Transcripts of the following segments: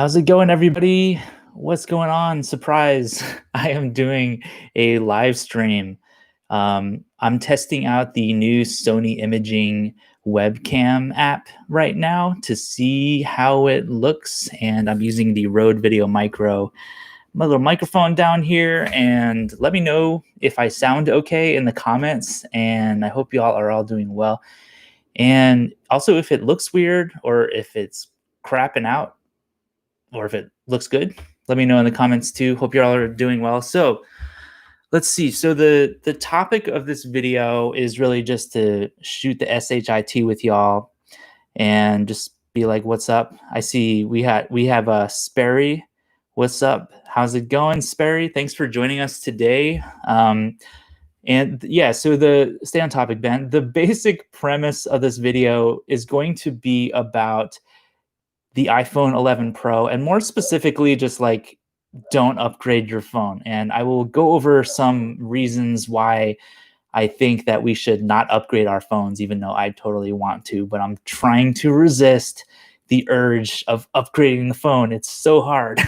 How's it going, everybody? What's going on? Surprise! I am doing a live stream. I'm testing out the new Sony Imaging Webcam app right now to see how it looks, and I'm using the Rode Video Micro, my little microphone down here, and let me know if I sound okay in the comments, and I hope you all are all doing well. And also, if it looks weird or if it's crapping out, or if it looks good, let me know in the comments too. Hope you all are doing well. So let's see. So the topic of this video is really just to shoot the SHIT with y'all and just be like, what's up? I see we have a Sperry. What's up? How's it going, Sperry? Thanks for joining us today. And yeah, so stay on topic, Ben. The basic premise of this video is going to be about the iPhone 11 Pro, and more specifically, just like, don't upgrade your phone. And I will go over some reasons why I think that we should not upgrade our phones, even though I totally want to, but I'm trying to resist the urge of upgrading the phone. It's so hard.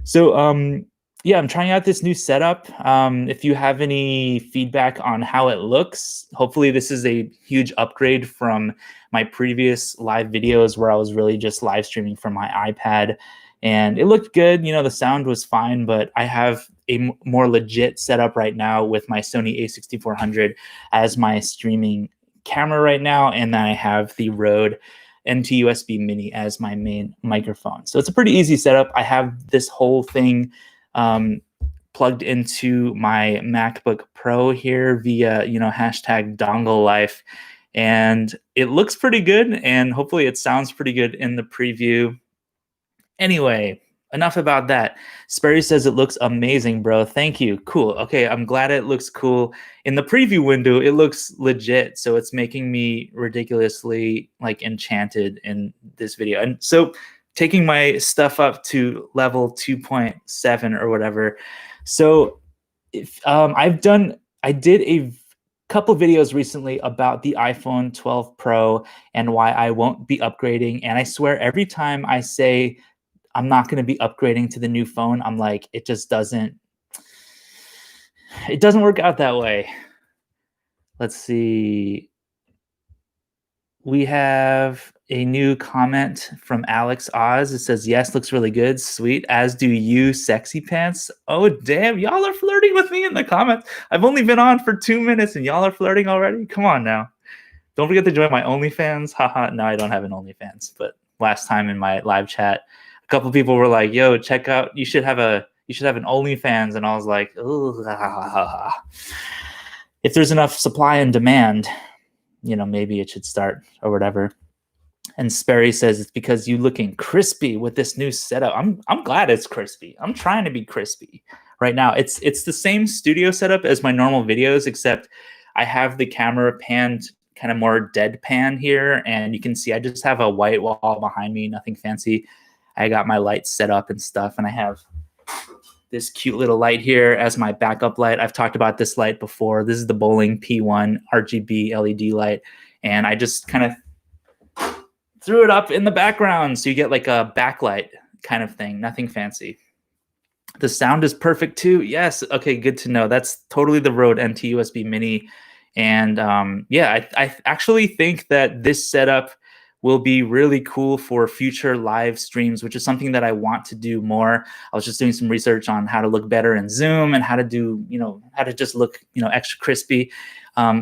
So, yeah, I'm trying out this new setup. If you have any feedback on how it looks, hopefully this is a huge upgrade from my previous live videos where I was really just live streaming from my iPad, and it looked good. You know, the sound was fine, but I have a more legit setup right now with my Sony a6400 as my streaming camera right now, and then I have the Rode NT-USB Mini as my main microphone. So it's a pretty easy setup. I have this whole thing plugged into my MacBook Pro here via, hashtag dongle life. And it looks pretty good, and hopefully it sounds pretty good in the preview. Anyway, enough about that. Sperry says it looks amazing, bro. Thank you. Cool. Okay, I'm glad it looks cool. In the preview window, it looks legit, so it's making me ridiculously enchanted in this video. And so taking my stuff up to level 2.7 or whatever. So if I did a couple videos recently about the iPhone 12 Pro and why I won't be upgrading. And I swear every time I say I'm not going to be upgrading to the new phone, I'm like, it doesn't work out that way. Let's see. We have a new comment from Alex Oz. It says, yes, looks really good. Sweet. As do you, sexy pants. Oh, damn. Y'all are flirting with me in the comments. I've only been on for 2 minutes and y'all are flirting already. Come on now. Don't forget to join my OnlyFans. Haha. No, I don't have an OnlyFans. But last time in my live chat, a couple people were like, yo, check out, you should have an OnlyFans. And I was like, oh, if there's enough supply and demand, maybe it should start or whatever. And Sperry says it's because you looking crispy with this new setup. I'm glad it's crispy. I'm trying to be crispy right now. It's the same studio setup as my normal videos, except I have the camera panned kind of more deadpan here, and you can see I just have a white wall behind me, nothing fancy. I got my lights set up and stuff, and I have this cute little light here as my backup light. I've talked about this light before. This is the Bowling P1 RGB LED light, and I just kind of threw it up in the background so you get like a backlight kind of thing, nothing fancy. The sound is perfect too. Yes. Okay, good to know. That's totally the Rode NT-USB Mini. And yeah, I actually think that this setup will be really cool for future live streams, which is something that I want to do more. I was just doing some research on how to look better in Zoom and how to do, how to just look, extra crispy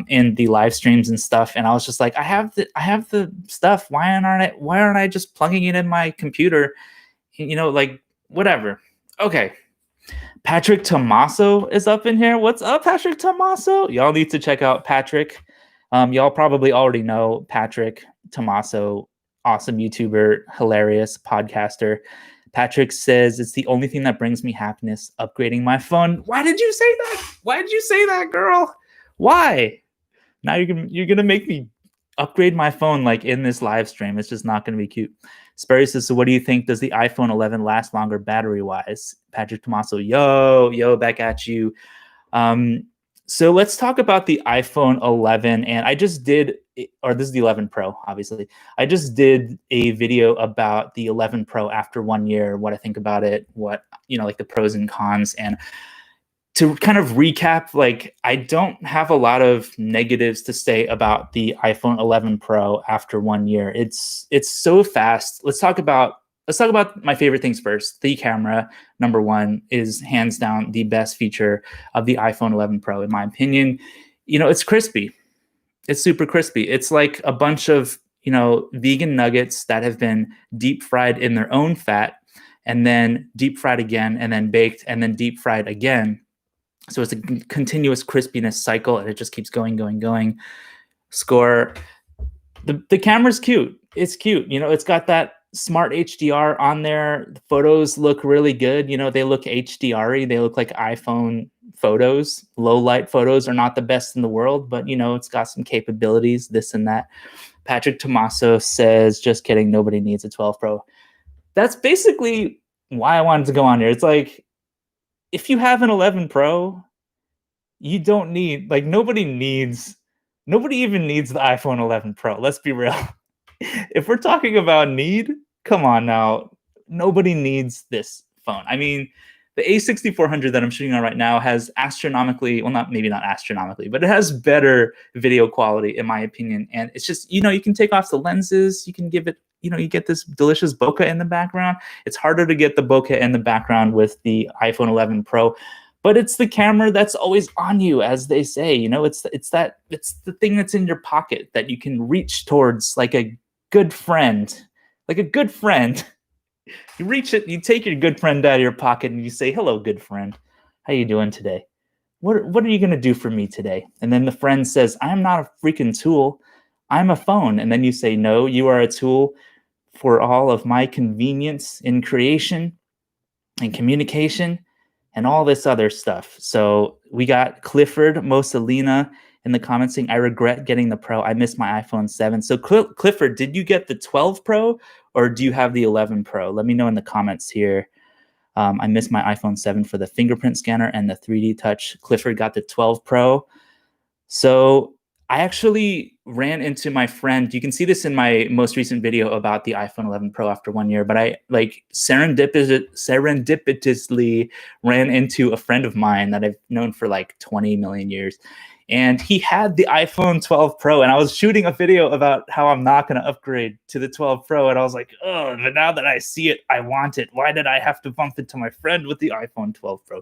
in the live streams and stuff. And I was just like, I have the stuff. Why aren't I just plugging it in my computer? Whatever. Okay. Patrick Tommaso is up in here. What's up, Patrick Tommaso? Y'all need to check out Patrick. Y'all probably already know Patrick Tommaso, awesome YouTuber, hilarious podcaster. Patrick says it's the only thing that brings me happiness, upgrading my phone. Why did you say that? Why did you say that, girl? Why? Now you're gonna make me upgrade my phone in this live stream. It's just not gonna be cute. Sperry says, so what do you think? Does the iPhone 11 last longer battery-wise? Patrick Tommaso, yo, back at you. So let's talk about the iPhone 11. And I just did or this is the 11 Pro, obviously. I just did a video about the 11 Pro after 1 year, what I think about it, what, like the pros and cons. And to kind of recap, like, I don't have a lot of negatives to say about the iPhone 11 Pro after 1 year. It's so fast. Let's talk about my favorite things first. The camera, number one, is hands down the best feature of the iPhone 11 Pro, in my opinion. It's crispy. It's super crispy. It's like a bunch of, vegan nuggets that have been deep fried in their own fat, and then deep fried again, and then baked, and then deep fried again. So it's a continuous crispiness cycle, and it just keeps going, going, going. Score. The camera's cute. It's cute. It's got that smart HDR on there. The photos look really good. They look HDR-y. They look like iPhone photos. Low light photos are not the best in the world, but it's got some capabilities, this and that. Patrick Tomaso says, just kidding, nobody needs a 12 Pro. That's basically why I wanted to go on here. It's like, if you have an 11 Pro, you don't need, like, nobody even needs the iPhone 11 Pro. Let's be real. If we're talking about need, come on now. Nobody needs this phone. I mean, the a6400 that I'm shooting on right now has astronomically, well, maybe not astronomically, but it has better video quality, in my opinion. And it's just, you can take off the lenses. You can give it, you get this delicious bokeh in the background. It's harder to get the bokeh in the background with the iPhone 11 Pro, but it's the camera that's always on you, as they say. It's the thing that's in your pocket that you can reach towards like a good friend. Like a good friend. You reach it, you take your good friend out of your pocket, and you say, "Hello, good friend. How you doing today? What are you going to do for me today?" And then the friend says, "I am not a freaking tool. I'm a phone." And then you say, "No, you are a tool for all of my convenience in creation and communication and all this other stuff." So we got Clifford Mosalina in the comments saying, "I regret getting the Pro. I miss my iPhone 7. So Clifford, did you get the 12 Pro or do you have the 11 Pro? Let me know in the comments here. I miss my iPhone 7 for the fingerprint scanner and the 3D touch. Clifford got the 12 Pro. So I actually ran into my friend. You can see this in my most recent video about the iPhone 11 Pro after 1 year, but I serendipitously ran into a friend of mine that I've known for like 20 million years. And he had the iPhone 12 Pro, and I was shooting a video about how I'm not going to upgrade to the 12 Pro. And I was like, oh, but now that I see it, I want it. Why did I have to bump into my friend with the iPhone 12 Pro?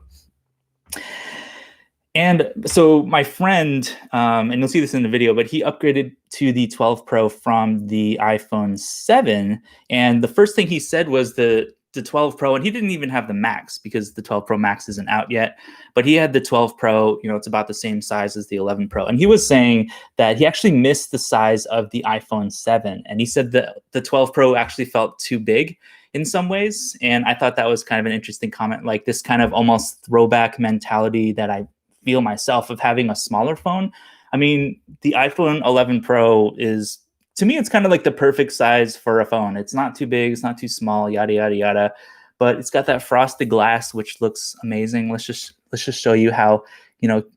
And so my friend, and you'll see this in the video, but he upgraded to the 12 Pro from the iPhone 7. And the first thing he said was the 12 Pro, and he didn't even have the Max because the 12 Pro Max isn't out yet. But he had the 12 Pro, it's about the same size as the 11 Pro. And he was saying that he actually missed the size of the iPhone 7. And he said that the 12 Pro actually felt too big in some ways. And I thought that was kind of an interesting comment, like this kind of almost throwback mentality that I feel myself of having a smaller phone. I mean, the iPhone 11 Pro is, to me, it's kind of like the perfect size for a phone. It's not too big, it's not too small, yada, yada, yada. But it's got that frosted glass, which looks amazing. Let's just show you how,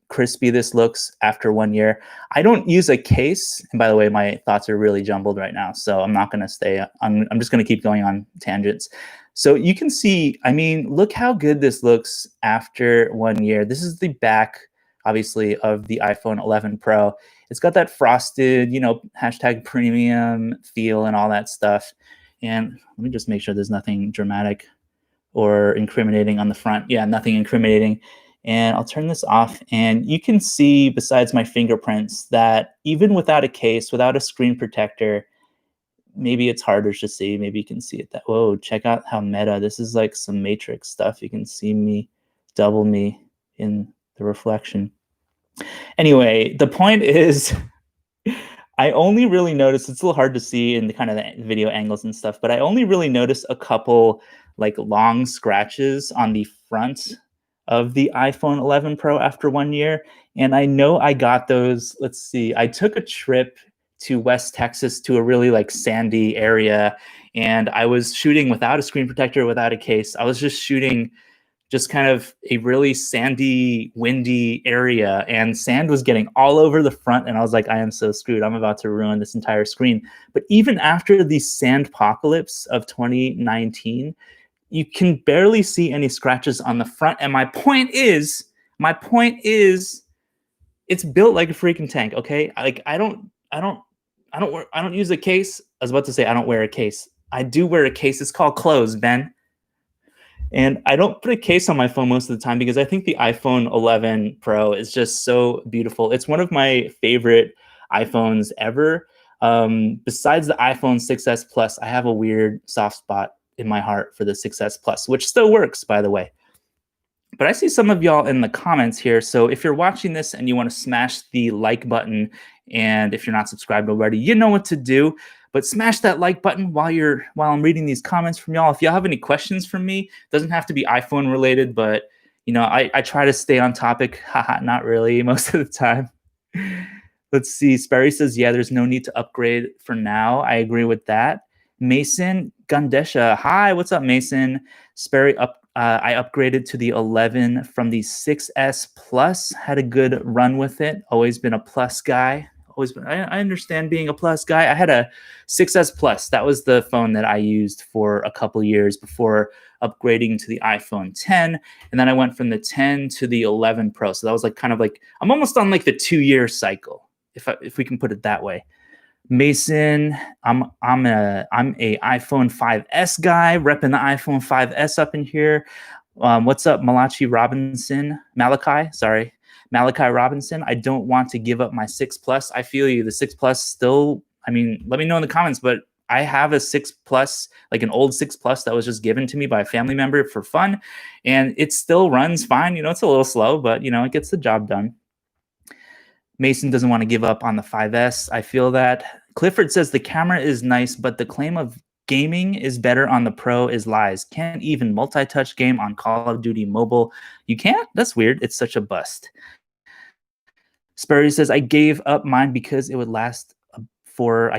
crispy this looks after 1 year. I don't use a case. And by the way, my thoughts are really jumbled right now, so I'm not going to stay. I'm just going to keep going on tangents. So you can see, I mean, look how good this looks after 1 year. This is the back, obviously, of the iPhone 11 Pro. It's got that frosted, hashtag premium feel and all that stuff. And let me just make sure there's nothing dramatic or incriminating on the front. Yeah, nothing incriminating. And I'll turn this off. And you can see, besides my fingerprints, that even without a case, without a screen protector, maybe it's harder to see. Maybe you can see it that, whoa, check out how meta. This is like some Matrix stuff. You can see me, double me in the reflection. Anyway, the point is, I only really noticed, it's a little hard to see in the kind of the video angles and stuff, but I only really noticed a couple like long scratches on the front of the iPhone 11 Pro after 1 year. And I know I got those, let's see, I took a trip to West Texas to a really like sandy area, and I was shooting without a screen protector, without a case. I was just shooting just kind of a really sandy, windy area, and sand was getting all over the front. And I was like, I am so screwed. I'm about to ruin this entire screen. But even after the sand apocalypse of 2019, you can barely see any scratches on the front. And my point is, it's built like a freaking tank. Okay, like I don't use a case. I was about to say I don't wear a case. I do wear a case. It's called clothes, Ben. And I don't put a case on my phone most of the time because I think the iPhone 11 Pro is just so beautiful. It's one of my favorite iPhones ever. Besides the iPhone 6s Plus, I have a weird soft spot in my heart for the 6s Plus, which still works, by the way. But I see some of y'all in the comments here. So if you're watching this and you want to smash the like button, and if you're not subscribed already, you know what to do. But smash that like button while I'm reading these comments from y'all. If y'all have any questions from me, it doesn't have to be iPhone related, but I try to stay on topic. Haha, not really most of the time. Let's see. Sperry says, yeah, there's no need to upgrade for now. I agree with that. Mason Gandesha. Hi, what's up, Mason? Sperry, I upgraded to the 11 from the 6S Plus. Had a good run with it. Always been a Plus guy. I understand being a Plus guy. I had a 6S Plus. That was the phone that I used for a couple years before upgrading to the iPhone 10. And then I went from the 10 to the 11 Pro. So that was like kind of like, I'm almost on like the 2-year cycle, if we can put it that way. Mason, I'm a iPhone 5S guy, repping the iPhone 5S up in here. What's up, Malachi Robinson? Malachi Robinson. I don't want to give up my 6 Plus. I feel you. The 6 Plus still, I mean, let me know in the comments, but I have a 6 Plus, like an old 6 Plus that was just given to me by a family member for fun, and it still runs fine. It's a little slow, but it gets the job done. Mason doesn't want to give up on the 5S. I feel that. Clifford says the camera is nice, but the claim of gaming is better on the Pro is lies. Can't even multi-touch game on Call of Duty Mobile. You can't? That's weird. It's such a bust. Sperry says, I gave up mine because it would last for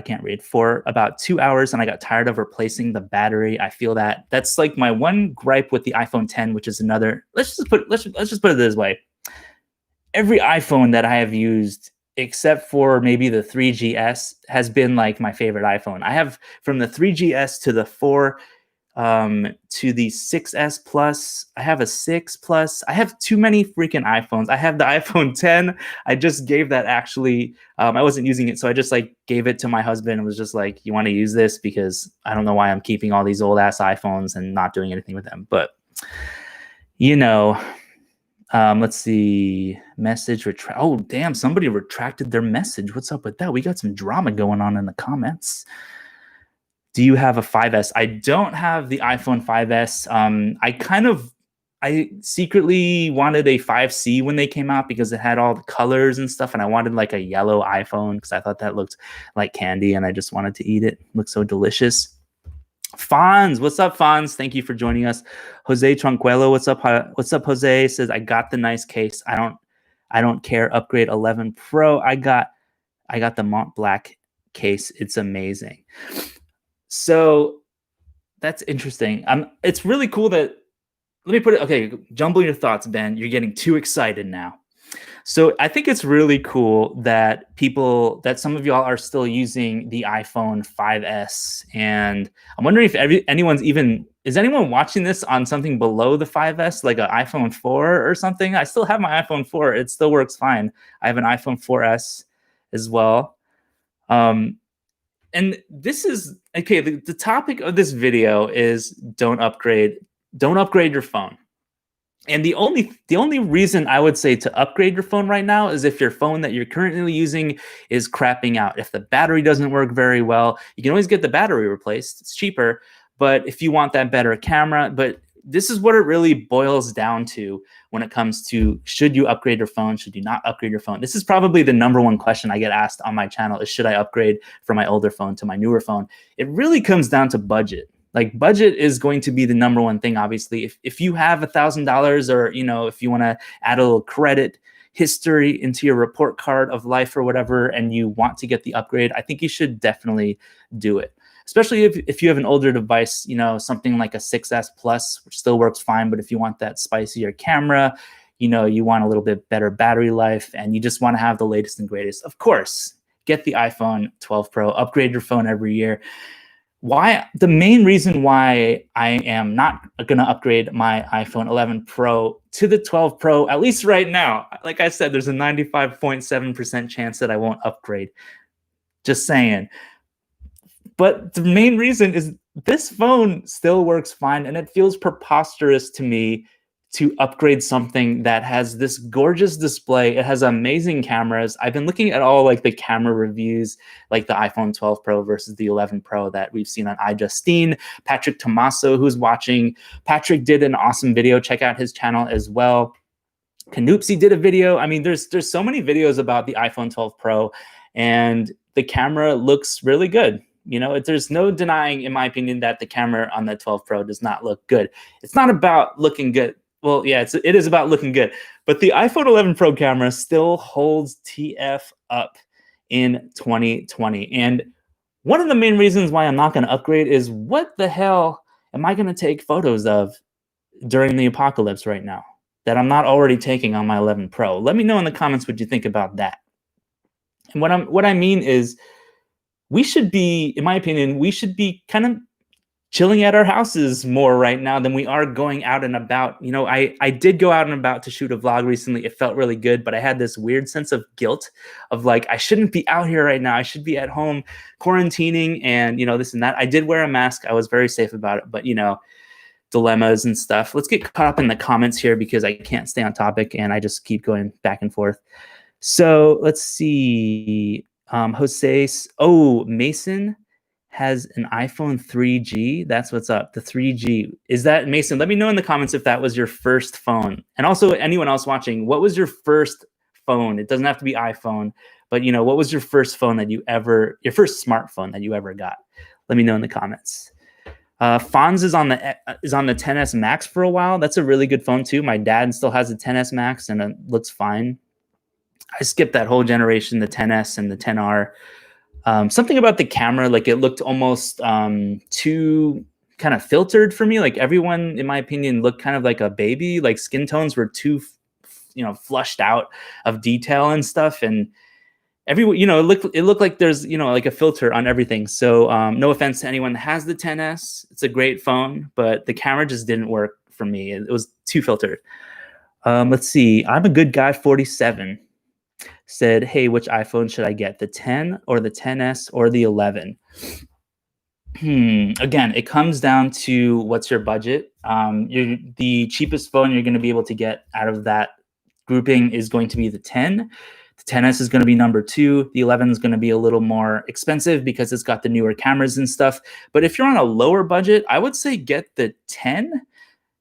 about 2 hours, and I got tired of replacing the battery. I feel that. That's like my one gripe with the iPhone 10, which is another. Let's just put it this way. Every iPhone that I have used, except for maybe the 3GS, has been like my favorite iPhone. I have from the 3GS to the 4 to the 6S Plus. I have a 6 Plus. I have too many freaking iPhones. I have the iPhone 10. I just gave that actually. I wasn't using it, so I just like gave it to my husband and was just like, you want to use this? Because I don't know why I'm keeping all these old ass iPhones and not doing anything with them. But let's see. Message retract. Oh, damn. Somebody retracted their message. What's up with that? We got some drama going on in the comments. Do you have a 5S? I don't have the iPhone 5S. I secretly wanted a 5C when they came out because it had all the colors and stuff. And I wanted like a yellow iPhone because I thought that looked like candy and I just wanted to eat it. It looked so delicious. Fonz, what's up, Fonz? Thank you for joining us. Jose Tranquilo, what's up? What's up, Jose? Says I got the nice case. I don't care. Upgrade 11 Pro. I got the Mont Black case. It's amazing. So that's interesting. It's really cool that. Let me put it. Okay, jumble your thoughts, Ben. You're getting too excited now. So I think it's really cool that some of y'all are still using the iPhone 5S. And I'm wondering if is anyone watching this on something below the 5S, like an iPhone 4 or something? I still have my iPhone 4. It still works fine. I have an iPhone 4S as well. And this is, okay, the topic of this video is don't upgrade your phone. And the only reason I would say to upgrade your phone right now is if your phone that you're currently using is crapping out. If the battery doesn't work very well, you can always get the battery replaced. It's cheaper. But if you want that better camera, but this is what it really boils down to when it comes to should you upgrade your phone? Should you not upgrade your phone? This is probably the number one question I get asked on my channel is should I upgrade from my older phone to my newer phone? It really comes down to budget. Like budget is going to be the number one thing, obviously. If you have $1,000 or, if you want to add a little credit history into your report card of life or whatever, and you want to get the upgrade, I think you should definitely do it. especially if you have an older device, something like a 6S Plus, which still works fine. But if you want that spicier camera, you want a little bit better battery life, and you just want to have the latest and greatest, of course, get the iPhone 12 Pro, upgrade your phone every year. The main reason why I am not going to upgrade my iPhone 11 Pro to the 12 Pro, at least right now, like I said, there's a 95.7% chance that I won't upgrade. Just saying. But the main reason is this phone still works fine, and it feels preposterous to me to upgrade something that has this gorgeous display. It has amazing cameras. I've been looking at all like the camera reviews, like the iPhone 12 Pro versus the 11 Pro that we've seen on iJustine. Patrick Tomaso, who's watching, Patrick did an awesome video. Check out his channel as well. Canoopsy did a video. I mean, there's so many videos about the iPhone 12 Pro, and the camera looks really good. There's no denying, in my opinion, that the camera on the 12 Pro does not look good. It's not about looking good. Well, yeah, it is about looking good. But the iPhone 11 Pro camera still holds TF up in 2020. And one of the main reasons why I'm not going to upgrade is, what the hell am I going to take photos of during the apocalypse right now that I'm not already taking on my 11 Pro? Let me know in the comments what you think about that. And what I mean is, we should be, in my opinion, we should be kind of chilling at our houses more right now than we are going out and about. I did go out and about to shoot a vlog recently. It felt really good, but I had this weird sense of guilt of like, I shouldn't be out here right now. I should be at home quarantining and, this and that. I did wear a mask. I was very safe about it, but dilemmas and stuff. Let's get caught up in the comments here because I can't stay on topic and I just keep going back and forth. So let's see. Mason has an iPhone 3G. That's what's up. The 3G. Is that, Mason? Let me know in the comments if that was your first phone. And also anyone else watching, what was your first phone? It doesn't have to be iPhone, but what was your first phone your first smartphone that you ever got? Let me know in the comments. Fonz is on the XS Max for a while. That's a really good phone too. My dad still has a XS Max and it looks fine. I skipped that whole generation, the XS and the XR. Something about the camera, like it looked almost too kind of filtered for me. Like everyone, in my opinion, looked kind of like a baby. Like skin tones were too, flushed out of detail and stuff. And it looked like there's, like a filter on everything. So no offense to anyone that has the XS. It's a great phone, but the camera just didn't work for me. It was too filtered. Let's see. I'm a good guy 47. Said, hey, which iPhone should I get? The 10 or the XS or the 11? Again, it comes down to what's your budget. The cheapest phone you're going to be able to get out of that grouping is going to be the 10. The XS is going to be number 2. The 11 is going to be a little more expensive because it's got the newer cameras and stuff. But if you're on a lower budget, I would say get the 10.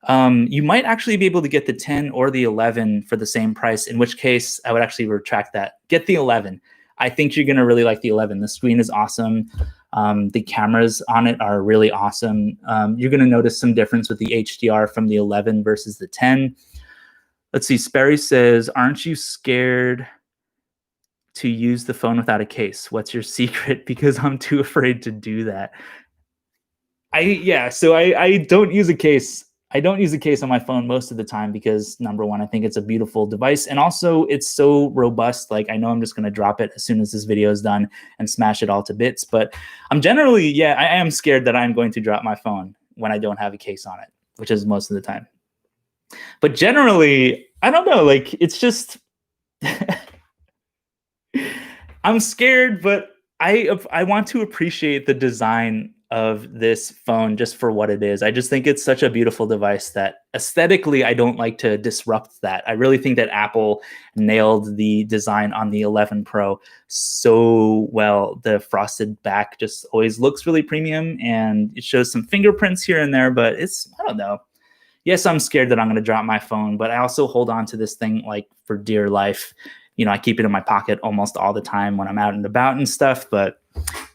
You might actually be able to get the 10 or the 11 for the same price, in which case I would actually retract that. Get the 11. I think you're going to really like the 11. The screen is awesome. The cameras on it are really awesome. You're going to notice some difference with the HDR from the 11 versus the 10. Let's see. Sperry says, aren't you scared to use the phone without a case? What's your secret? Because I'm too afraid to do that. So I don't use a case. I don't use a case on my phone most of the time because, number one, I think it's a beautiful device. And also, it's so robust. Like, I know I'm just going to drop it as soon as this video is done and smash it all to bits. But I'm generally, I am scared that I'm going to drop my phone when I don't have a case on it, which is most of the time. But generally, I don't know. Like, it's just, I'm scared, but I want to appreciate the design of this phone just for what it is. I just think it's such a beautiful device that aesthetically, I don't like to disrupt that. I really think that Apple nailed the design on the 11 Pro so well. The frosted back just always looks really premium, and it shows some fingerprints here and there, but it's, I don't know. Yes, I'm scared that I'm going to drop my phone, but I also hold on to this thing like for dear life. I keep it in my pocket almost all the time when I'm out and about and stuff, but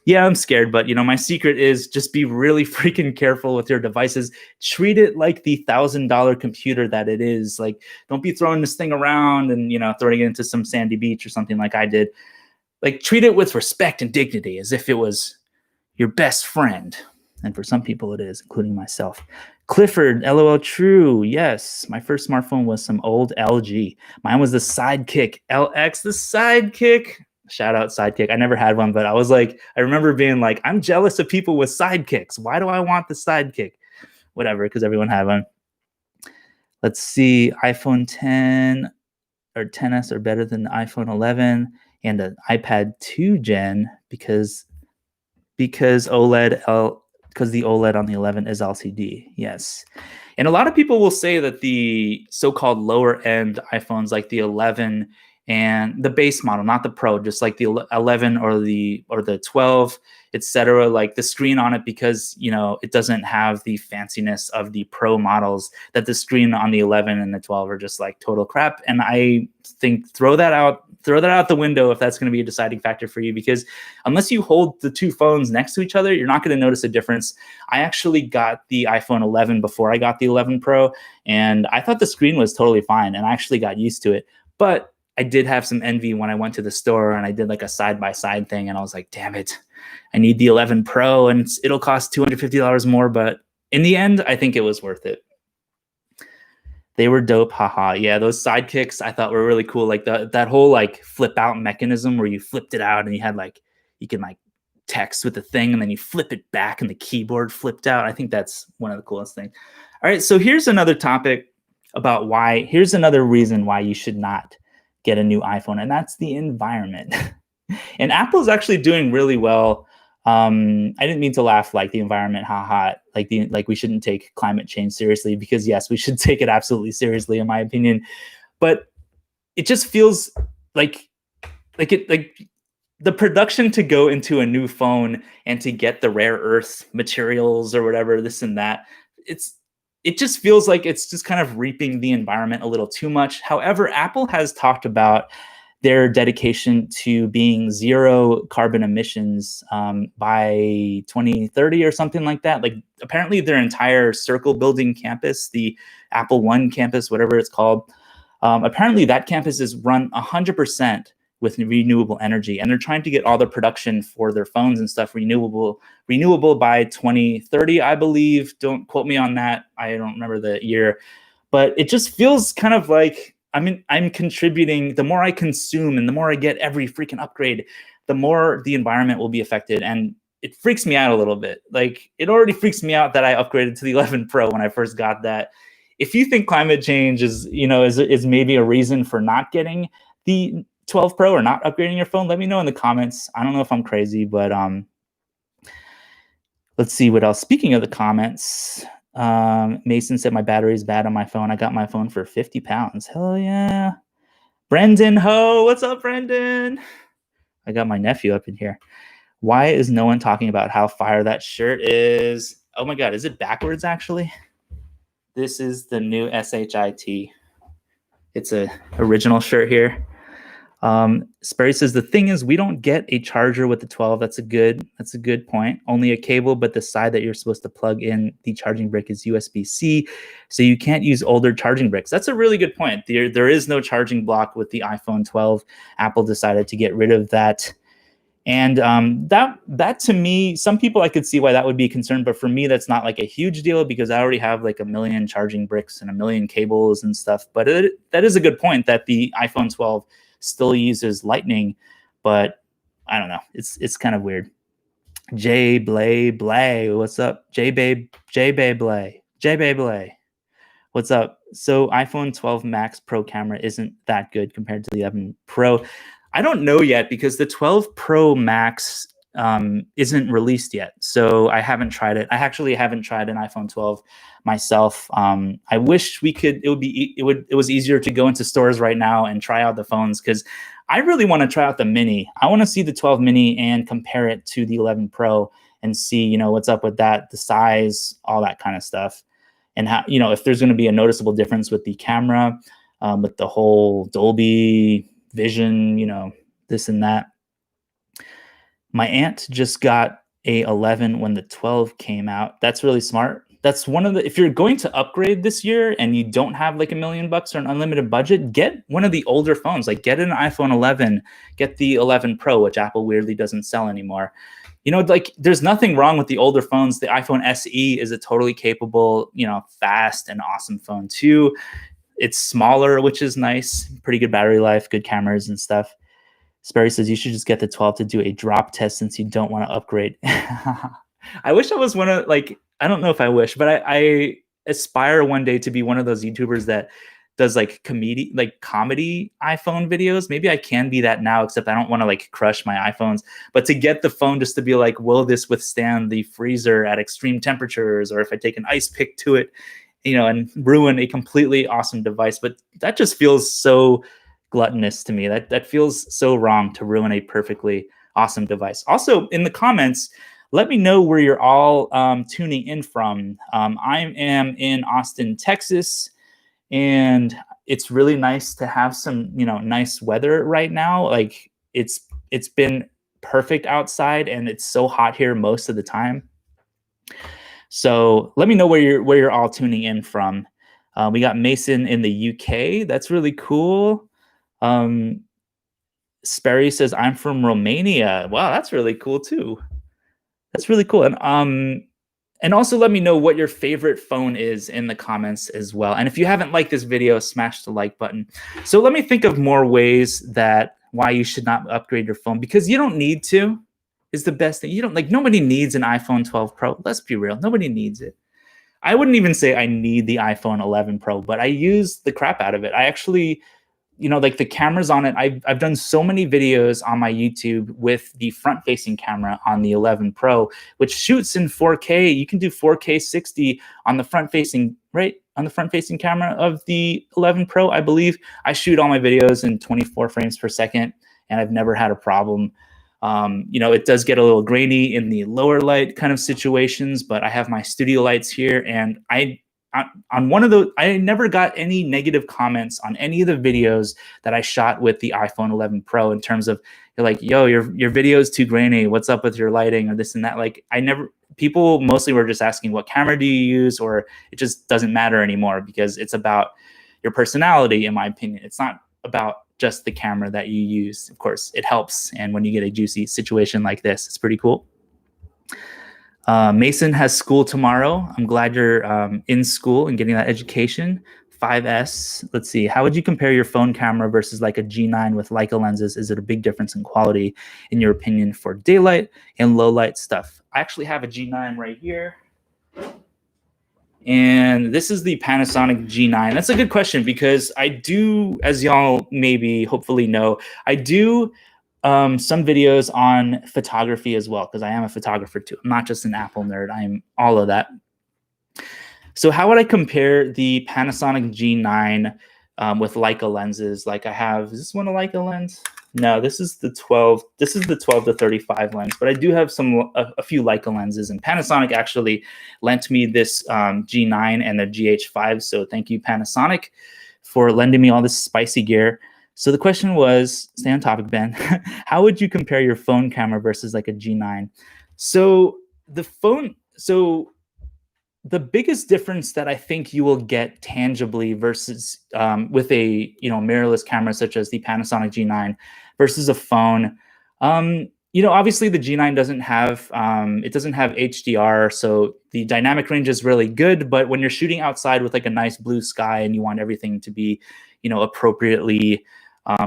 yeah, I'm scared, but my secret is just be really freaking careful with your devices. Treat it like the $1,000 computer that it is. Like, don't be throwing this thing around and, throwing it into some sandy beach or something like I did. Like, treat it with respect and dignity as if it was, your best friend. And for some people it is, including myself. Clifford, LOL true. Yes, my first smartphone was some old LG. Mine was the Sidekick LX, the Sidekick. Shout out Sidekick. I never had one, but I was like, I remember being like, I'm jealous of people with Sidekicks. Why do I want the Sidekick? Whatever, because everyone had one. Let's see, iPhone 10 or 10s are better than the iPhone 11 and the iPad 2 gen because the OLED on the 11 is LCD. Yes. And a lot of people will say that the so-called lower end iPhones like the 11 and the base model, not the Pro, just like the 11 or the 12, etc., like the screen on it, because it doesn't have the fanciness of the Pro models, that the screen on the 11 and the 12 are just like total crap. And I think throw that out the window if that's going to be a deciding factor for you, because unless you hold the two phones next to each other, you're not going to notice a difference. I actually got the iPhone 11 before I got the 11 Pro, and I thought the screen was totally fine, and I actually got used to it. But I did have some envy when I went to the store and I did like a side-by-side thing, and I was like, damn it, I need the 11 Pro and it'll cost $250 more. But in the end, I think it was worth it. They were dope, haha. Yeah, those Sidekicks I thought were really cool. Like that whole like flip out mechanism where you flipped it out and you had like, you can like text with the thing and then you flip it back and the keyboard flipped out. I think that's one of the coolest things. All right, so here's another topic about here's another reason why you should not get a new iPhone, and that's the environment. And Apple's actually doing really well. I didn't mean to laugh like the environment, haha, like we shouldn't take climate change seriously, because yes, we should take it absolutely seriously, in my opinion. But it just feels like the production to go into a new phone and to get the rare earth materials or whatever, this and that, it just feels like it's just kind of reaping the environment a little too much. However, Apple has talked about their dedication to being zero carbon emissions by 2030 or something like that. Like apparently their entire Circle Building campus, the Apple One campus, whatever it's called, apparently that campus is run 100% with renewable energy, and they're trying to get all the production for their phones and stuff renewable by 2030, I believe. Don't quote me on that. I don't remember the year, but it just feels kind of like, I mean, I'm contributing. The more I consume and the more I get every freaking upgrade, the more the environment will be affected. And it freaks me out a little bit. Like it already freaks me out that I upgraded to the 11 Pro when I first got that. If you think climate change is maybe a reason for not getting the 12 Pro or not upgrading your phone, let me know in the comments. I don't know if I'm crazy, but let's see what else. Speaking of the comments, Mason said my battery is bad on my phone. I got my phone for 50 pounds. Hell yeah. Brendan Ho, what's up, Brendan? I got my nephew up in here. Why is no one talking about how fire that shirt is? Oh my God, is it backwards actually? This is the new SHIT. It's a original shirt here. Sperry says the thing is we don't get a charger with the 12. That's a good point. Only a cable, but the side that you're supposed to plug in the charging brick is USB-C, so you can't use older charging bricks. That's a really good point. There is no charging block with the iPhone 12. Apple decided to get rid of that. And that to me, some people I could see why that would be a concern, but for me that's not like a huge deal because I already have like a million charging bricks and a million cables and stuff. But that is a good point that the iPhone 12 still uses Lightning, but I don't know. It's kind of weird. J Blay, what's up? J Blay, what's up? So iPhone 12 Max Pro camera isn't that good compared to the 11 Pro. I don't know yet because the 12 Pro Max isn't released yet, so I haven't tried it. I actually haven't tried an iPhone 12 myself. I wish we could. It was easier to go into stores right now and try out the phones because I really want to try out the Mini. I want to see the 12 Mini and compare it to the 11 Pro and see what's up with that, the size, all that kind of stuff, and how if there's going to be a noticeable difference with the camera, with the whole Dolby Vision, this and that. My aunt just got a 11 when the 12 came out. That's really smart. That's one of the, if you're going to upgrade this year and you don't have like $1 million or an unlimited budget, get one of the older phones, like get an iPhone 11, get the 11 Pro, which Apple weirdly doesn't sell anymore. you know, like there's nothing wrong with the older phones. The iPhone SE is a totally capable, you know, fast and awesome phone too. It's smaller, which is nice. Pretty good battery life, good cameras and stuff. Sperry says you should just get the 12 to do a drop test since you don't want to upgrade. I wish I was one of, like, I don't know if I wish, but I aspire one day to be one of those YouTubers that does like comedy iPhone videos. Maybe I can be that now, except I don't want to like crush my iPhones. But to get the phone just to be like, will this withstand the freezer at extreme temperatures? Or if I take an ice pick to it, you know, and ruin a completely awesome device. But that just feels so gluttonous to me. That feels so wrong, to ruin a perfectly awesome device. Also, in the comments, let me know where you're all tuning in from. I am in Austin, Texas, and it's really nice to have some, you know, nice weather right now. Like it's been perfect outside, and it's so hot here most of the time. So let me know where you're all tuning in from. We got Mason in the UK. That's really cool. Sperry says, I'm from Romania. Wow, that's really cool too. That's really cool. And also let me know what your favorite phone is in the comments as well. And if you haven't liked this video, smash the like button. So let me think of more ways that why you should not upgrade your phone, because you don't need to, is the best thing. You don't, like, nobody needs an iPhone 12 Pro. Let's be real. Nobody needs it. I wouldn't even say I need the iPhone 11 Pro, but I use the crap out of it. I actually, you know, like the cameras on it, I've done so many videos on my YouTube with the front-facing camera on the 11 Pro, which shoots in 4K. You can do 4K 60 on the front-facing, right? On the front-facing camera of the 11 Pro, I believe. I shoot all my videos in 24 frames per second, and I've never had a problem. You know, it does get a little grainy in the lower light kind of situations, but I have my studio lights here, and on one of those, I never got any negative comments on any of the videos that I shot with the iPhone 11 Pro in terms of, you're like, yo, your video is too grainy. What's up with your lighting or this and that? Like, people mostly were just asking, what camera do you use? Or it just doesn't matter anymore, because it's about your personality, in my opinion. It's not about just the camera that you use. Of course, it helps. And when you get a juicy situation like this, it's pretty cool. Mason has school tomorrow. I'm glad you're in school and getting that education. 5S. Let's see. How would you compare your phone camera versus like a G9 with Leica lenses? Is it a big difference in quality, in your opinion, for daylight and low light stuff? I actually have a G9 right here. And this is the Panasonic G9. That's a good question, because I do, as y'all maybe hopefully know, I do some videos on photography as well, because I am a photographer too. I'm not just an Apple nerd. I'm all of that. So how would I compare the Panasonic G9 with Leica lenses? Like I have, is this one a Leica lens? No, this is the 12. This is the 12 to 35 lens, but I do have a few Leica lenses, and Panasonic actually lent me this G9 and the GH5. So thank you, Panasonic, for lending me all this spicy gear. So the question was, stay on topic, Ben. How would you compare your phone camera versus like a G9? So the biggest difference that I think you will get tangibly versus with a, you know, mirrorless camera such as the Panasonic G9 versus a phone, you know, obviously the G9 doesn't have HDR, so the dynamic range is really good. But when you're shooting outside with like a nice blue sky and you want everything to be, you know, appropriately,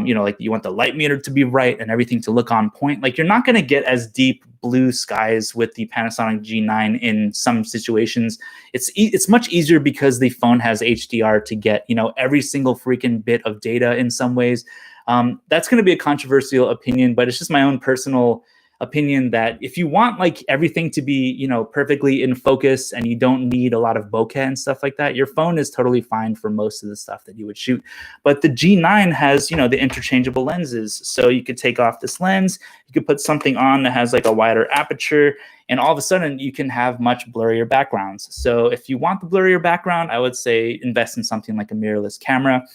you know, like you want the light meter to be right and everything to look on point, like you're not going to get as deep blue skies with the Panasonic G9 in some situations. It's much easier because the phone has HDR to get, you know, every single freaking bit of data in some ways. That's going to be a controversial opinion, but it's just my own personal opinion that if you want like everything to be, you know, perfectly in focus and you don't need a lot of bokeh and stuff like that, your phone is totally fine for most of the stuff that you would shoot. But the G9 has, you know, the interchangeable lenses. So you could take off this lens, you could put something on that has like a wider aperture, and all of a sudden you can have much blurrier backgrounds. So if you want the blurrier background, I would say invest in something like a mirrorless camera.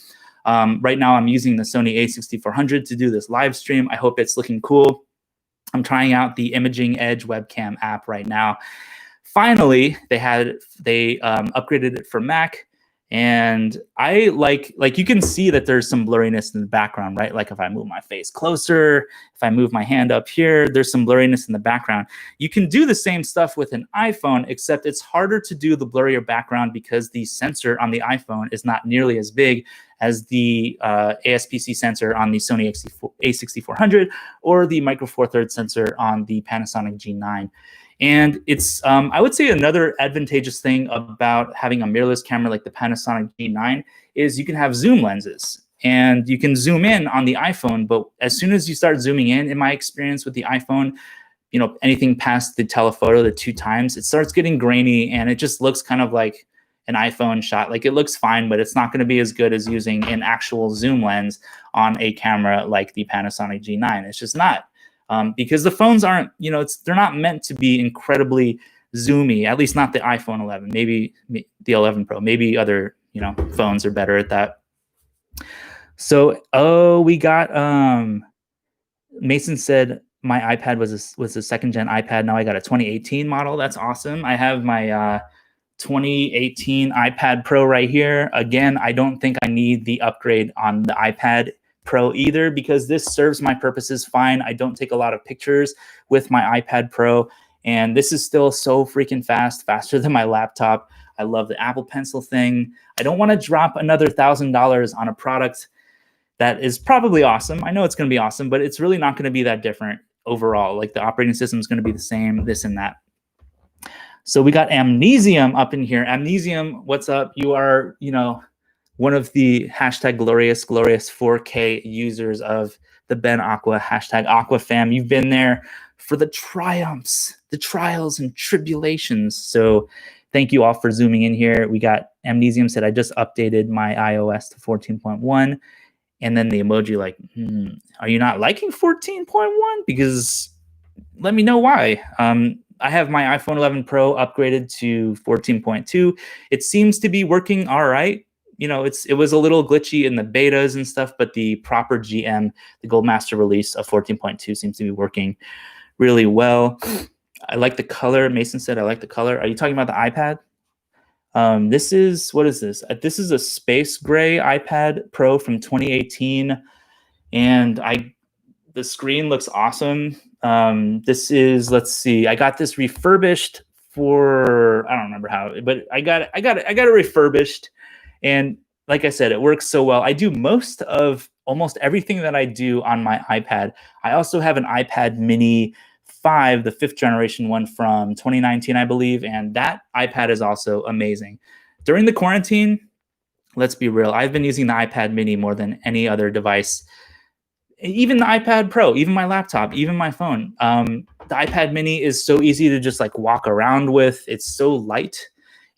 Right now I'm using the Sony a6400 to do this live stream. I hope it's looking cool. I'm trying out the Imaging Edge Webcam app right now. Finally, they upgraded it for Mac, And I like you can see that there's some blurriness in the background, right? Like if I move my face closer, if I move my hand up here, there's some blurriness in the background. You can do the same stuff with an iPhone, except it's harder to do the blurrier background because the sensor on the iPhone is not nearly as big as the ASPC sensor on the Sony a6400 or the Micro Four Thirds sensor on the Panasonic G9. And it's, I would say another advantageous thing about having a mirrorless camera like the Panasonic G9 is you can have zoom lenses and you can zoom in on the iPhone. But as soon as you start zooming in my experience with the iPhone, you know, anything past the telephoto, the 2 times, it starts getting grainy and it just looks kind of like an iPhone shot. Like it looks fine, but it's not going to be as good as using an actual zoom lens on a camera like the Panasonic G9. It's just not. Because the phones aren't, you know, they're not meant to be incredibly zoomy, at least not the iPhone 11, maybe the 11 Pro, maybe other, you know, phones are better at that. So, we got, Mason said my iPad was a second gen iPad. Now I got a 2018 model. That's awesome. I have my 2018 iPad Pro right here. Again, I don't think I need the upgrade on the iPad Pro either because this serves my purposes fine. I don't take a lot of pictures with my iPad Pro, and this is still so freaking fast, faster than my laptop. I love the Apple Pencil thing. I don't want to drop another $1,000 on a product that is probably awesome. I know it's going to be awesome, but it's really not going to be that different overall. Like the operating system is going to be the same, this and that. So we got Amnesium up in here. Amnesium, what's up? You are, you know, one of the hashtag glorious 4K users of the Ben Aqua, hashtag Aqua fam. You've been there for the triumphs, the trials and tribulations. So thank you all for zooming in here. We got Amnesium said, I just updated my iOS to 14.1. And then the emoji like, are you not liking 14.1? Because let me know why. I have my iPhone 11 Pro upgraded to 14.2. It seems to be working all right. You know, it was a little glitchy in the betas and stuff, but the proper GM, the Gold Master release of 14.2 seems to be working really well. I like the color. Mason said, I like the color. Are you talking about the iPad? This is, what is this? This is a space gray iPad Pro from 2018. And the screen looks awesome. This is, let's see, I got this refurbished for, I don't remember how, but I got it refurbished. And like I said, it works so well. I do almost everything that I do on my iPad. I also have an iPad mini 5, the 5th generation one from 2019, I believe. And that iPad is also amazing. During the quarantine, let's be real, I've been using the iPad mini more than any other device. Even the iPad Pro, even my laptop, even my phone. The iPad mini is so easy to just like walk around with. It's so light.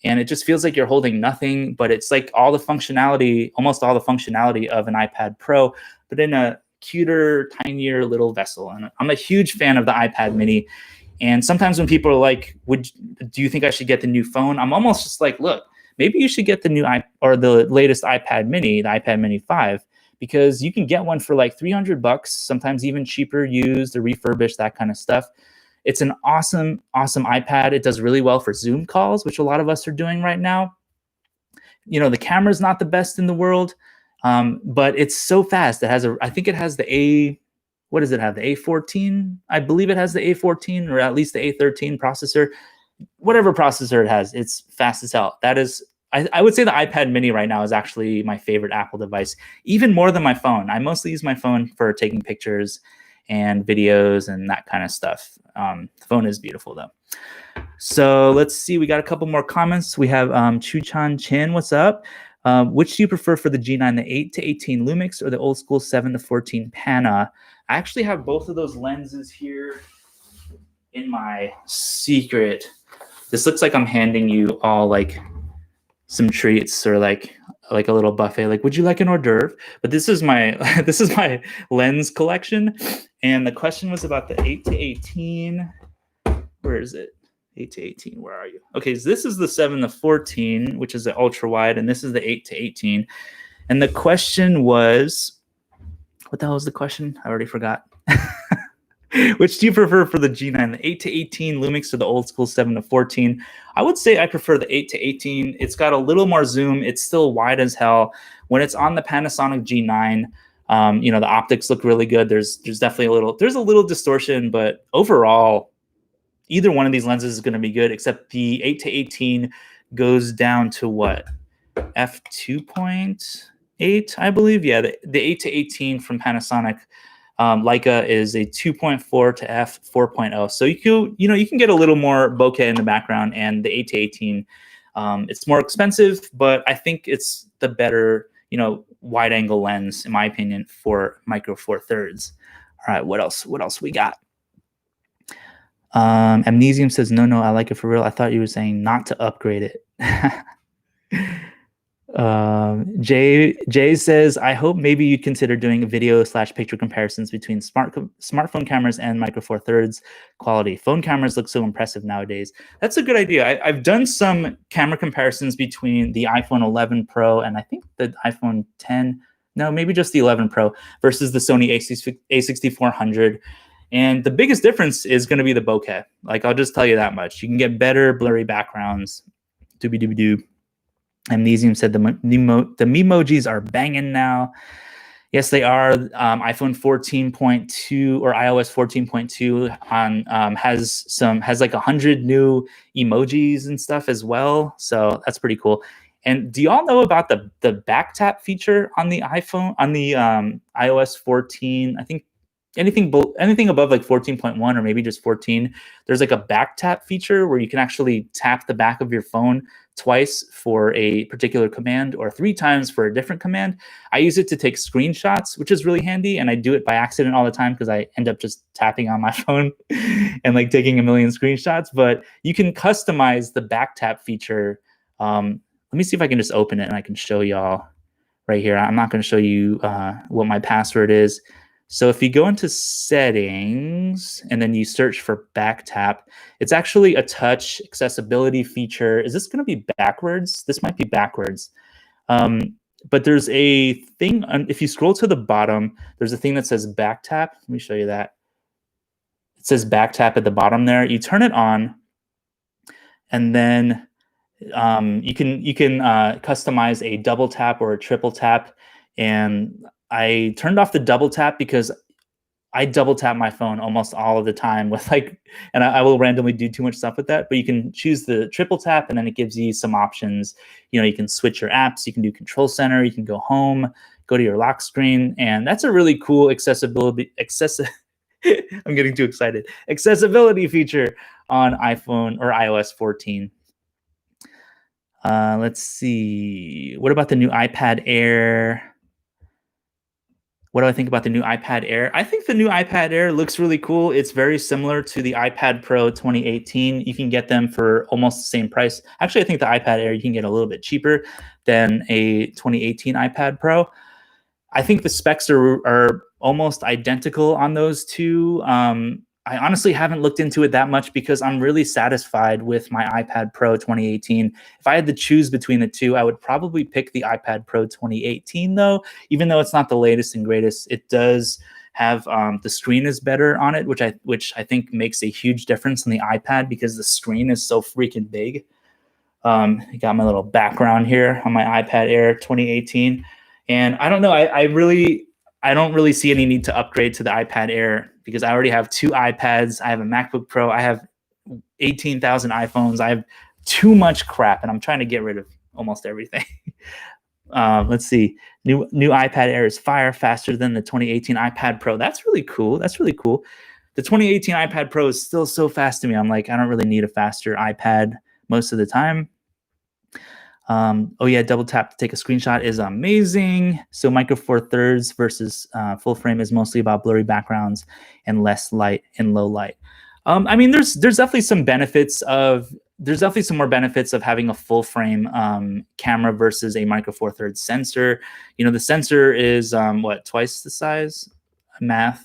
And it just feels like you're holding nothing, but it's like all the functionality, almost all the functionality of an iPad Pro, but in a cuter, tinier little vessel. And I'm a huge fan of the iPad mini. And sometimes when people are like, do you think I should get the new phone? I'm almost just like, look, maybe you should get the the latest iPad mini, the iPad mini 5, because you can get one for like $300, sometimes even cheaper, used or refurbished, that kind of stuff. It's an awesome, awesome iPad. It does really well for Zoom calls, which a lot of us are doing right now. You know, the camera's not the best in the world, but it's so fast. I think it has the what does it have? The A14? I believe it has the A14 or at least the A13 processor. Whatever processor it has, it's fast as hell. That is, I would say the iPad mini right now is actually my favorite Apple device, even more than my phone. I mostly use my phone for taking pictures and videos and that kind of stuff. The phone is beautiful though. So let's see, we got a couple more comments. We have Chu-chan Chin, what's up? Which do you prefer for the G9, the 8 to 18 Lumix or the old school 7 to 14 Pana? I actually have both of those lenses here in my secret. This looks like I'm handing you all like some treats or like a little buffet. Like, would you like an hors d'oeuvre? But this is my my lens collection. And the question was about the 8 to 18. Where is it? 8 to 18. Where are you? Okay, so this is the 7 to 14, which is the ultra wide, and this is the 8 to 18. And the question was, what the hell was the question? I already forgot. Which do you prefer for the G9, the 8 to 18 Lumix or the old school 7 to 14? I would say I prefer the 8 to 18. It's got a little more zoom. It's still wide as hell. When it's on the Panasonic G9, the optics look really good. There's definitely a little distortion, but overall, either one of these lenses is going to be good. Except the 8 to 18 goes down to what, f2.8, I believe. Yeah, the 8 to 18 from Panasonic. Leica is a 2.4 to f 4.0, so you can get a little more bokeh in the background. And the 8 to 18, it's more expensive, but I think it's the better wide angle lens in my opinion for micro four thirds. All right, what else we got? Amnesium says no, I like it for real. I thought you were saying not to upgrade it. Jay says, I hope maybe you consider doing video/picture comparisons between smartphone cameras and micro four thirds quality. Phone cameras look so impressive nowadays. That's a good idea. I've done some camera comparisons between the iPhone 11 Pro and I think the iPhone 10. No, maybe just the 11 Pro versus the Sony a6400. And the biggest difference is going to be the bokeh. Like, I'll just tell you that much. You can get better blurry backgrounds. Doobie-doobie-doo. Amnesium said the memojis are banging now. Yes, they are. iPhone 14.2 or iOS 14.2 has like 100 new emojis and stuff as well. So that's pretty cool. And do y'all know about the back tap feature on the iPhone, on the iOS 14? I think anything above like 14.1 or maybe just 14, there's like a back tap feature where you can actually tap the back of your phone twice for a particular command or 3 times for a different command. I use it to take screenshots, which is really handy, and I do it by accident all the time because I end up just tapping on my phone and like taking a million screenshots. But you can customize the back tap feature. Let me see if I can just open it and I can show y'all right here. I'm not going to show you what my password is. So if you go into settings and then you search for back tap, it's actually a touch accessibility feature. Is this going to be backwards? This might be backwards. But there's a thing, if you scroll to the bottom, there's a thing that says back tap. Let me show you that. It says back tap at the bottom there. You turn it on, and then you can customize a double tap or a triple tap. And I turned off the double tap because I double tap my phone almost all of the time with and I will randomly do too much stuff with that. But you can choose the triple tap, and then it gives you some options. You can switch your apps. You can do Control Center. You can go home, go to your lock screen, and that's a really cool accessibility. I'm getting too excited. Accessibility feature on iPhone or iOS 14. Let's see. What about the new iPad Air? What do I think about the new iPad Air? I think the new iPad Air looks really cool. It's very similar to the iPad Pro 2018. You can get them for almost the same price. Actually, I think the iPad Air you can get a little bit cheaper than a 2018 iPad Pro. I think the specs are almost identical on those two. I honestly haven't looked into it that much because I'm really satisfied with my iPad Pro 2018. If I had to choose between the two, I would probably pick the iPad Pro 2018 though, even though it's not the latest and greatest. It does have the screen is better on it, which I think makes a huge difference on the iPad because the screen is so freaking big. I got my little background here on my iPad Air 2018. And I don't know, I don't really see any need to upgrade to the iPad Air because I already have 2 iPads. I have a MacBook Pro. I have 18,000 iPhones. I have too much crap, and I'm trying to get rid of almost everything. Let's see. New iPad Air is faster than the 2018 iPad Pro. That's really cool. The 2018 iPad Pro is still so fast to me. I'm like, I don't really need a faster iPad most of the time. Oh yeah, double tap to take a screenshot is amazing. So micro four thirds versus full frame is mostly about blurry backgrounds and less light and low light. I mean, there's definitely some more benefits of having a full frame camera versus a micro four thirds sensor. The sensor is twice the size. Math.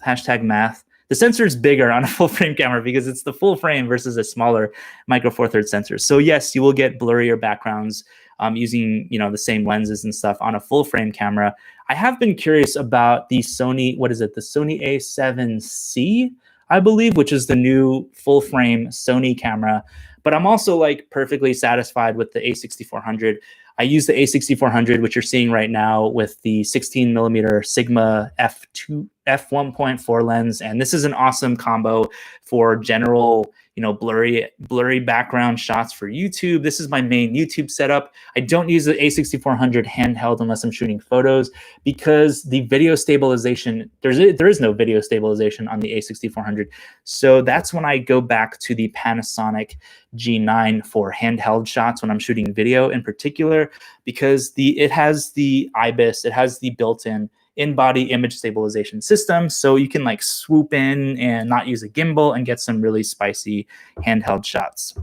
The sensor is bigger on a full frame camera because it's the full frame versus a smaller micro four thirds sensor. So yes, you will get blurrier backgrounds using the same lenses and stuff on a full frame camera. I have been curious about the Sony, the Sony A7C. I believe, which is the new full frame Sony camera. But I'm also like perfectly satisfied with the a6400. I use the a6400, which you're seeing right now, with the 16 millimeter Sigma f1.4 lens, and this is an awesome combo for general, blurry background shots for YouTube. This is my main YouTube setup. I don't use the a6400 handheld unless I'm shooting photos, because the video stabilization, there is no video stabilization on the a6400. So that's when I go back to the Panasonic G9 for handheld shots when I'm shooting video in particular, because it has the IBIS, it has the built-in in-body image stabilization system, so you can like swoop in and not use a gimbal and get some really spicy handheld shots.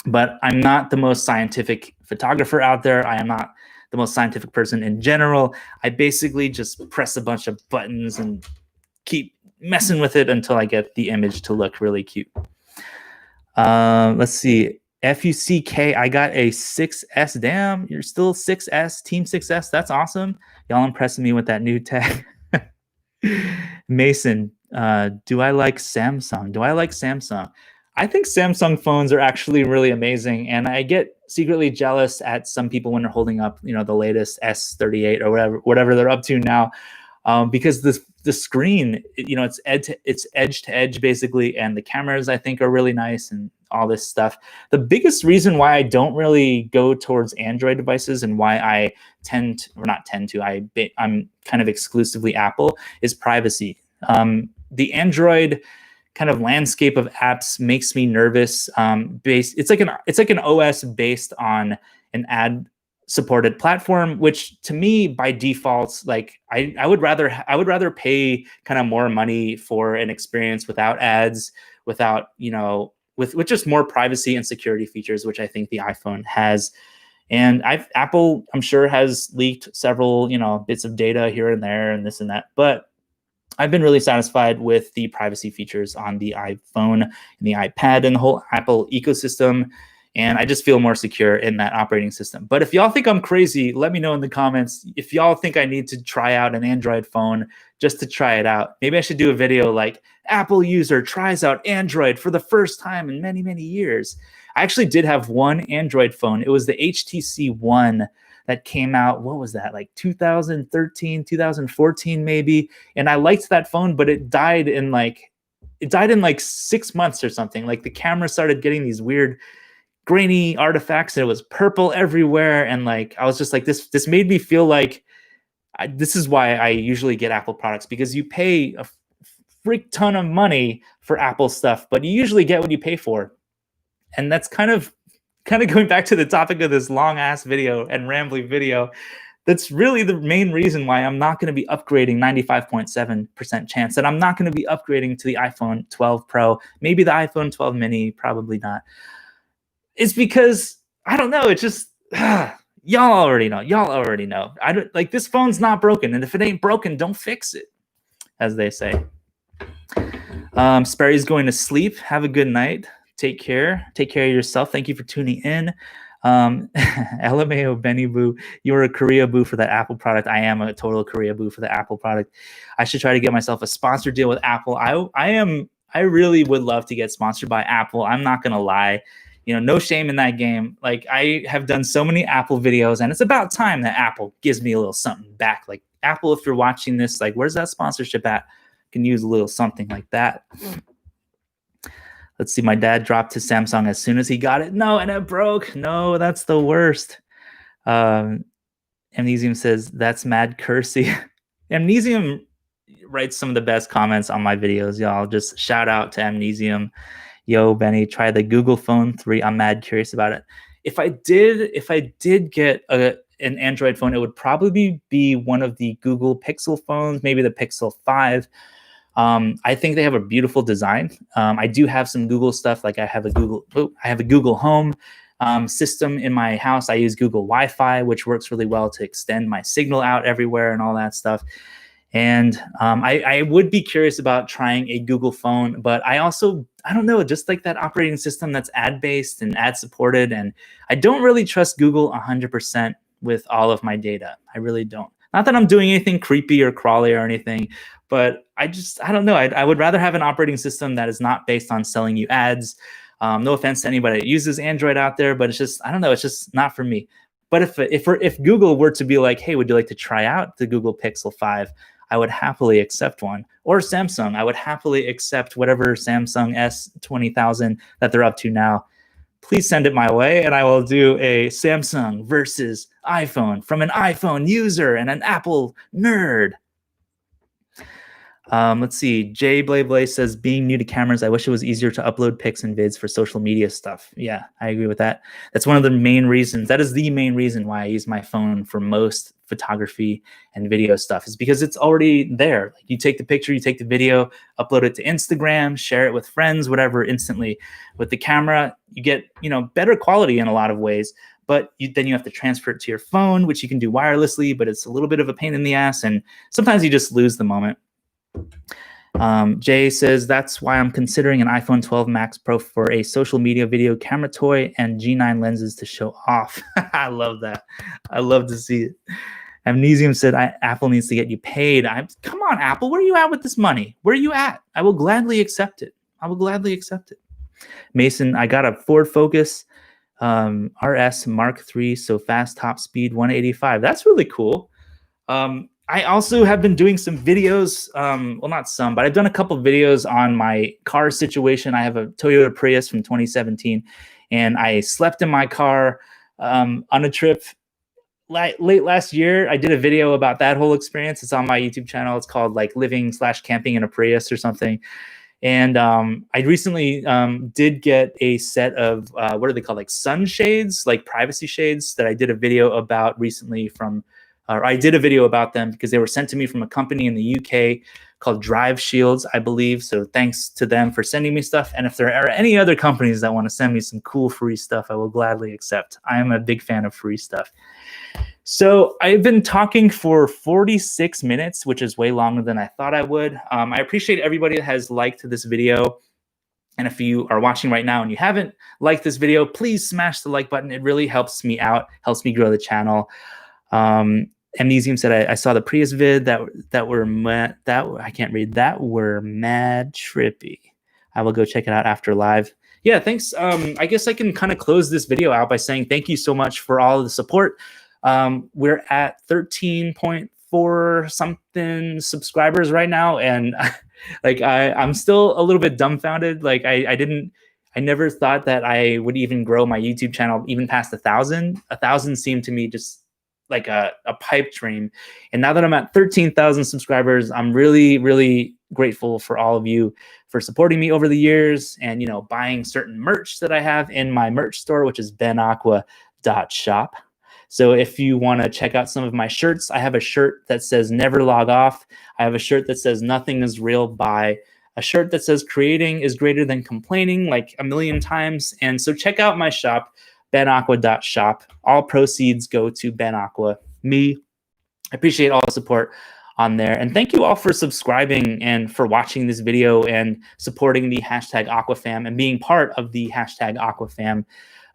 But I'm not the most scientific photographer out there. I am not the most scientific person in general. I basically just press a bunch of buttons and keep messing with it until I get the image to look really cute. Let's see. FUCK, I got a 6S. Damn, you're still 6S, Team 6S. That's awesome. Y'all impressing me with that new tech. Mason, do I like Samsung? Do I like Samsung? I think Samsung phones are actually really amazing, and I get secretly jealous at some people when they're holding up, the latest S38 or whatever they're up to now, because the screen, it's edge to edge basically, and the cameras I think are really nice and all this stuff. The biggest reason why I don't really go towards Android devices and why I I'm kind of exclusively Apple is privacy. The Android kind of landscape of apps makes me nervous. It's like an OS based on an ad supported platform, which to me by default, like I would rather pay kind of more money for an experience without ads, without, with just more privacy and security features, which I think the iPhone has. And Apple, I'm sure, has leaked several, bits of data here and there and this and that, but I've been really satisfied with the privacy features on the iPhone and the iPad and the whole Apple ecosystem. And I just feel more secure in that operating system. But if y'all think I'm crazy, let me know in the comments. If y'all think I need to try out an Android phone just to try it out, maybe I should do a video like Apple user tries out Android for the first time in many, many years. I actually did have one Android phone. It was the HTC One that came out, what was that, like 2013, 2014 maybe? And I liked that phone, but it died in like 6 months or something. Like the camera started getting these weird grainy artifacts and it was purple everywhere, and like I was just like, this made me feel like this is why I usually get Apple products, because you pay a freak ton of money for Apple stuff, but you usually get what you pay for. And that's kind of going back to the topic of this long ass video and rambling video. That's really the main reason why I'm not going to be upgrading, 95.7% chance that I'm not going to be upgrading to the iPhone 12 Pro, maybe the iPhone 12 mini, probably not. It's because I don't know. It's just y'all already know. I don't like, this phone's not broken, and if it ain't broken, don't fix it, as they say. Sperry's going to sleep. Have a good night. Take care of yourself. Thank you for tuning in. LMAO Benny Boo, you're a Korea Boo for that Apple product. I am a total Korea Boo for the Apple product. I should try to get myself a sponsor deal with Apple. I really would love to get sponsored by Apple. I'm not gonna lie. No shame in that game. Like, I have done so many Apple videos, and it's about time that Apple gives me a little something back. Like, Apple, if you're watching this, like, where's that sponsorship at? Can use a little something like that. Let's see. My dad dropped his Samsung as soon as he got it. No, and it broke. No, that's the worst. Amnesium says, that's mad cursey. Amnesium writes some of the best comments on my videos, y'all. Just shout out to Amnesium. Yo, Benny, try the Google Phone 3. I'm mad curious about it. If I did get an Android phone, it would probably be one of the Google Pixel phones, maybe the Pixel 5. I think they have a beautiful design. I do have some Google stuff. Like I have a Google Home system in my house. I use Google Wi-Fi, which works really well to extend my signal out everywhere and all that stuff. And I would be curious about trying a Google phone, but I don't know, just like that operating system that's ad-based and ad-supported. And I don't really trust Google 100% with all of my data. I really don't. Not that I'm doing anything creepy or crawly or anything, but I don't know. I would rather have an operating system that is not based on selling you ads. No offense to anybody that uses Android out there, but it's just, I don't know, it's just not for me. But if Google were to be like, hey, would you like to try out the Google Pixel 5? I would happily accept one. Or Samsung, I would happily accept whatever Samsung S20,000 that they're up to now. Please send it my way, and I will do a Samsung versus iPhone from an iPhone user and an Apple nerd. Let's see. Jay Blay says, being new to cameras, I wish it was easier to upload pics and vids for social media stuff. Yeah, I agree with that. That's one of the main reasons. That is the main reason why I use my phone for most photography and video stuff, is because it's already there. Like, you take the picture, you take the video, upload it to Instagram, share it with friends, whatever, instantly. With the camera, you get, better quality in a lot of ways, but then you have to transfer it to your phone, which you can do wirelessly, but it's a little bit of a pain in the ass, and sometimes you just lose the moment. Jay says, that's why I'm considering an iPhone 12 Max Pro for a social media video camera toy and G9 lenses to show off. I love that. I love to see it. Amnesium said, Apple needs to get you paid. Come on, Apple, where are you at with this money? Where are you at? I will gladly accept it. Mason, I got a Ford Focus RS Mark III, so fast top speed 185. That's really cool. I also have been doing some videos, well, not some, but I've done a couple of videos on my car situation. I have a Toyota Prius from 2017, and I slept in my car on a trip late last year. I did a video about that whole experience. It's on my YouTube channel. It's called like living/camping in a Prius or something. And I recently did get a set of, what are they called? Like sunshades, like privacy shades that I did a video about recently I did a video about them because they were sent to me from a company in the UK called Drive Shields, I believe. So thanks to them for sending me stuff. And if there are any other companies that want to send me some cool free stuff, I will gladly accept. I am a big fan of free stuff. So I've been talking for 46 minutes, which is way longer than I thought I would. I appreciate everybody that has liked this video. And if you are watching right now and you haven't liked this video, please smash the like button. It really helps me out, helps me grow the channel. Amnesium said, I saw the Prius vid that were mad trippy. I will go check it out after live. Yeah, thanks. I guess I can kind of close this video out by saying thank you so much for all of the support. We're at 13.4 something subscribers right now, and like I'm still a little bit dumbfounded. Like I never thought that I would even grow my YouTube channel even past 1,000. 1,000 seemed to me just like a pipe dream. And now that I'm at 13,000 subscribers, I'm really, really grateful for all of you for supporting me over the years and, buying certain merch that I have in my merch store, which is benaqua.shop. So if you want to check out some of my shirts, I have a shirt that says never log off. I have a shirt that says nothing is real, buy. A shirt that says creating is greater than complaining, like a million times. And so check out my shop, benaqua.shop. All proceeds go to Ben Aqua, me. I appreciate all the support on there. And thank you all for subscribing and for watching this video and supporting the #AquaFam and being part of the #AquaFam.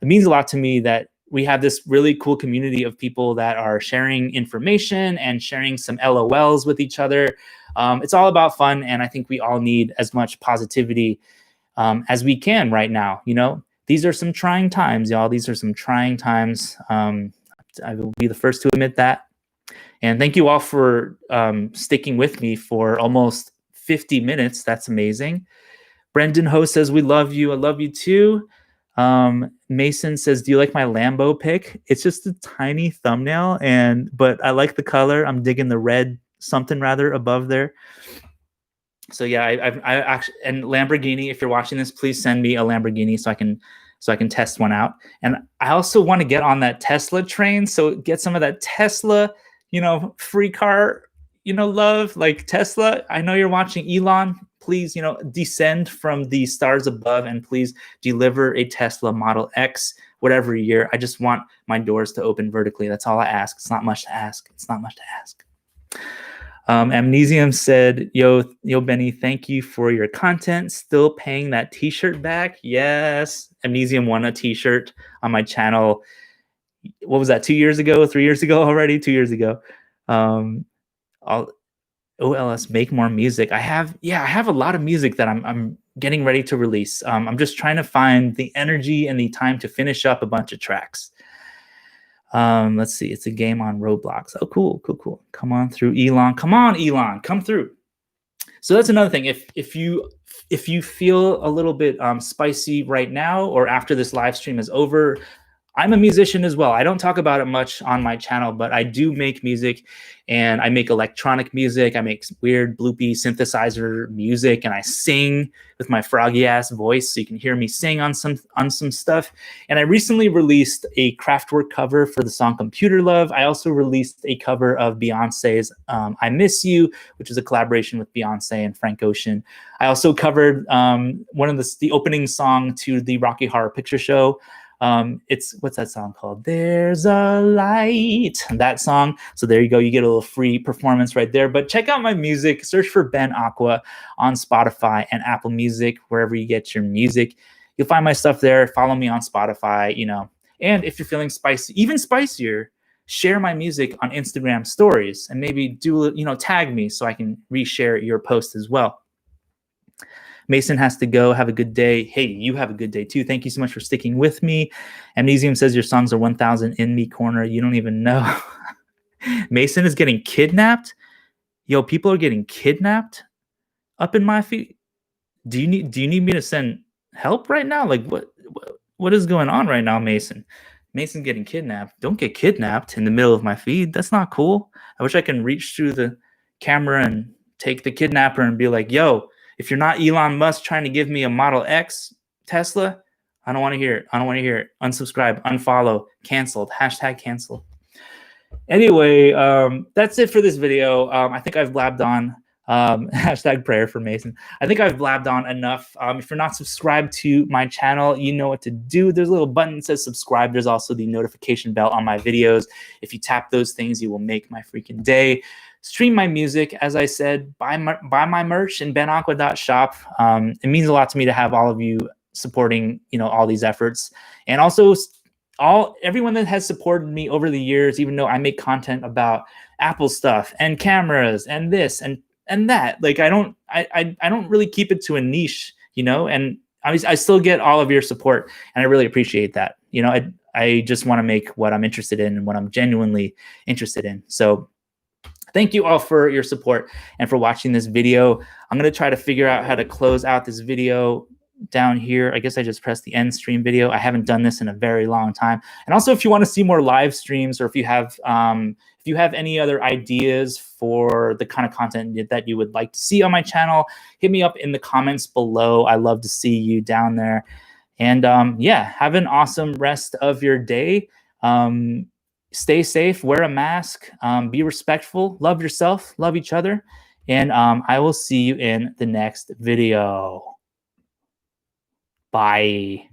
It means a lot to me that we have this really cool community of people that are sharing information and sharing some LOLs with each other. It's all about fun, and I think we all need as much positivity as we can right now. These are some trying times, y'all. These are some trying times. I will be the first to admit that. And thank you all for sticking with me for almost 50 minutes. That's amazing. Brendan Ho says, we love you. I love you too. Mason says, do you like my Lambo pic? It's just a tiny thumbnail, but I like the color. I'm digging the red something rather above there. So yeah, I actually, and Lamborghini, if you're watching this, please send me a Lamborghini so I can test one out. And I also want to get on that Tesla train, so get some of that Tesla, free car, love, like Tesla. I know you're watching, Elon. Please, descend from the stars above and please deliver a Tesla Model X, whatever year. I just want my doors to open vertically. That's all I ask. It's not much to ask. Amnesium said, yo, Benny, thank you for your content. Still paying that t-shirt back? Yes. Amnesium won a t-shirt on my channel. What was that, 2 years ago, 3 years ago already? 2 years ago. Um, I'll OLS make more music. I have a lot of music that I'm getting ready to release. I'm just trying to find the energy and the time to finish up a bunch of tracks. Let's see. It's a game on Roblox. Oh, cool, cool, cool. Come on through, Elon. Come on, Elon. Come through. So that's another thing. If you feel a little bit spicy right now, or after this live stream is over, I'm a musician as well. I don't talk about it much on my channel, but I do make music, and I make electronic music. I make weird bloopy synthesizer music, and I sing with my froggy ass voice, so you can hear me sing on some stuff. And I recently released a Kraftwerk cover for the song Computer Love. I also released a cover of Beyonce's I Miss You, which is a collaboration with Beyonce and Frank Ocean. I also covered one of the opening song to the Rocky Horror Picture Show. It's, what's that song called? There's a light, that song. So there you go. You get a little free performance right there. But check out my music. Search for Ben Aqua on Spotify and Apple Music, wherever you get your music. You'll find my stuff there. Follow me on Spotify, you know. And if you're feeling spicy, even spicier, share my music on Instagram stories, and maybe do, you know, tag me so I can reshare your post as well. Mason has to go. Have a good day. Hey, you have a good day too. Thank you so much for sticking with me. Amnesium says your songs are 1,000 in me corner. You don't even know. Mason is getting kidnapped. Yo, people are getting kidnapped up in my feet. Do you need me to send help right now? Like what is going on right now, Mason? Mason's getting kidnapped. Don't get kidnapped in the middle of my feed. That's not cool. I wish I can reach through the camera and take the kidnapper and be like, yo, if you're not Elon Musk trying to give me a Model X Tesla, I don't want to hear it. I don't want to hear it. Unsubscribe, unfollow, canceled, hashtag canceled. Anyway, that's it for this video. I think I've blabbed on. Hashtag prayer for Mason. I think I've blabbed on enough. If you're not subscribed to my channel, you know what to do. There's a little button that says subscribe. There's also the notification bell on my videos. If you tap those things, you will make my freaking day. Stream my music, as I said, buy my merch in benaqua.shop. It means a lot to me to have all of you supporting, you know, all these efforts, and also everyone that has supported me over the years, even though I make content about Apple stuff and cameras and this and that. Like I don't really keep it to a niche, you know, and I still get all of your support, and I really appreciate that. You know, I just want to make what I'm interested in and what I'm genuinely interested in. So thank you all for your support and for watching this video. I'm going to try to figure out how to close out this video down here. I guess I just pressed the end stream video. I haven't done this in a very long time. And also, if you want to see more live streams, or if you have any other ideas for the kind of content that you would like to see on my channel, hit me up in the comments below. I love to see you down there. And yeah, have an awesome rest of your day. Stay safe, wear a mask, be respectful, love yourself, love each other, and I will see you in the next video. Bye.